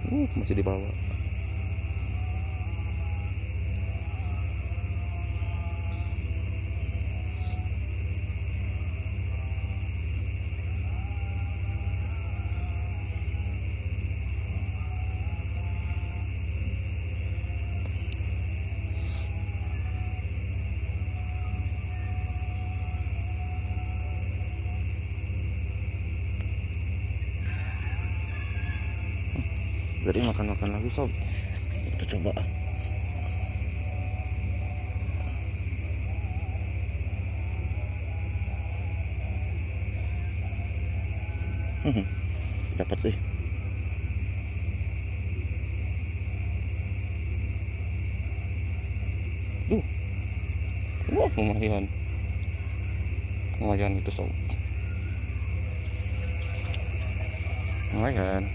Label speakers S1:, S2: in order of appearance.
S1: Masih di bawah. Jadi makan-makan lagi sob. Kita coba. Dapat sih. Wah, lumayan. Lumayan itu sob. Lumayan.